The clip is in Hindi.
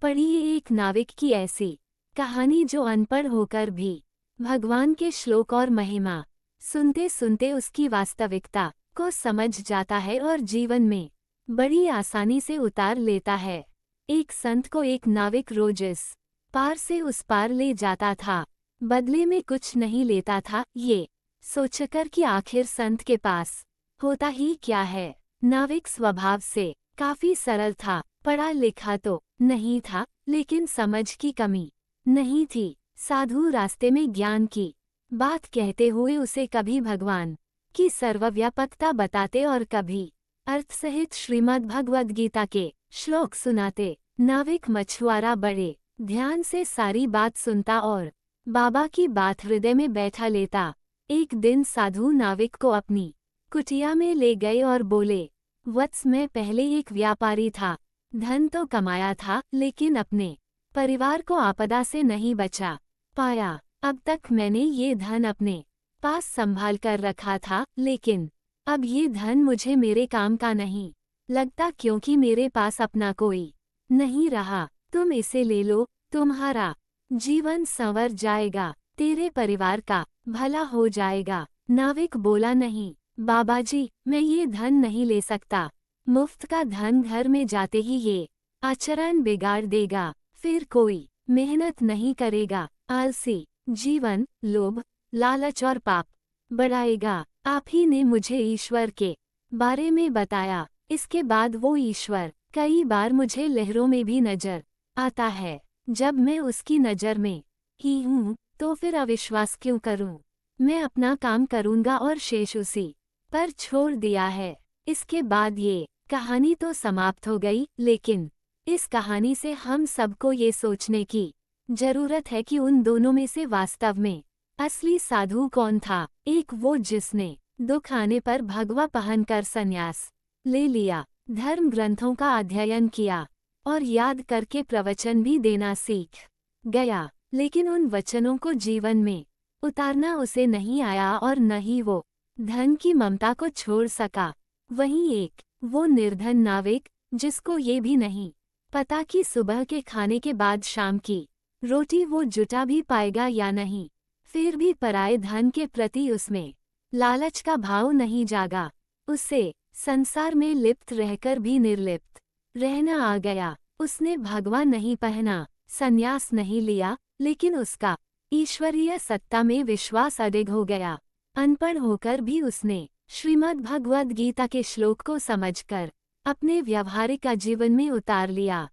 पढ़िए एक नाविक की ऐसी कहानी जो अनपढ़ होकर भी भगवान के श्लोक और महिमा सुनते सुनते उसकी वास्तविकता को समझ जाता है और जीवन में बड़ी आसानी से उतार लेता है। एक संत को एक नाविक रोज इस पार से उस पार ले जाता था, बदले में कुछ नहीं लेता था, ये सोचकर कि आखिर संत के पास होता ही क्या है। नाविक स्वभाव से काफी सरल था, पढ़ा लिखा तो नहीं था, लेकिन समझ की कमी नहीं थी। साधु रास्ते में ज्ञान की बात कहते हुए उसे कभी भगवान की सर्वव्यापकता बताते और कभी अर्थ सहित श्रीमद् भगवद गीता के श्लोक सुनाते। नाविक मछुआरा बड़े ध्यान से सारी बात सुनता और बाबा की बात हृदय में बैठा लेता। एक दिन साधु नाविक को अपनी कुटिया में ले गए और बोले, वत्स, मैं पहले एक व्यापारी था, धन तो कमाया था, लेकिन अपने परिवार को आपदा से नहीं बचा पाया। अब तक मैंने ये धन अपने पास संभाल कर रखा था, लेकिन अब ये धन मुझे मेरे काम का नहीं लगता, क्योंकि मेरे पास अपना कोई नहीं रहा। तुम इसे ले लो, तुम्हारा जीवन संवर जाएगा, तेरे परिवार का भला हो जाएगा। नाविक बोला, नहीं बाबाजी, मैं ये धन नहीं ले सकता। मुफ्त का धन घर में जाते ही ये आचरण बिगाड़ देगा, फिर कोई मेहनत नहीं करेगा, आलसी जीवन लोभ लालच और पाप बढ़ाएगा। आप ही ने मुझे ईश्वर के बारे में बताया। इसके बाद वो ईश्वर कई बार मुझे लहरों में भी नजर आता है। जब मैं उसकी नज़र में ही हूँ तो फिर अविश्वास क्यों करूँ। मैं अपना काम करूँगा और शेष उसी पर छोड़ दिया है। इसके बाद ये कहानी तो समाप्त हो गई, लेकिन इस कहानी से हम सबको ये सोचने की जरूरत है कि उन दोनों में से वास्तव में असली साधु कौन था। एक वो जिसने दुख आने पर भगवा पहनकर संन्यास ले लिया, धर्म ग्रंथों का अध्ययन किया और याद करके प्रवचन भी देना सीख गया, लेकिन उन वचनों को जीवन में उतारना उसे नहीं आया और न ही वो धन की ममता को छोड़ सका। वहीं एक वो निर्धन नाविक जिसको ये भी नहीं पता कि सुबह के खाने के बाद शाम की रोटी वो जुटा भी पाएगा या नहीं, फिर भी पराये धन के प्रति उसमें लालच का भाव नहीं जागा। उसे संसार में लिप्त रहकर भी निर्लिप्त रहना आ गया। उसने भगवा नहीं पहना, संन्यास नहीं लिया, लेकिन उसका ईश्वरीय सत्ता में विश्वास अडिग हो गया। अनपढ़ होकर भी उसने श्रीमद् भगवद गीता के श्लोक को समझकर अपने व्यावहारिक जीवन में उतार लिया।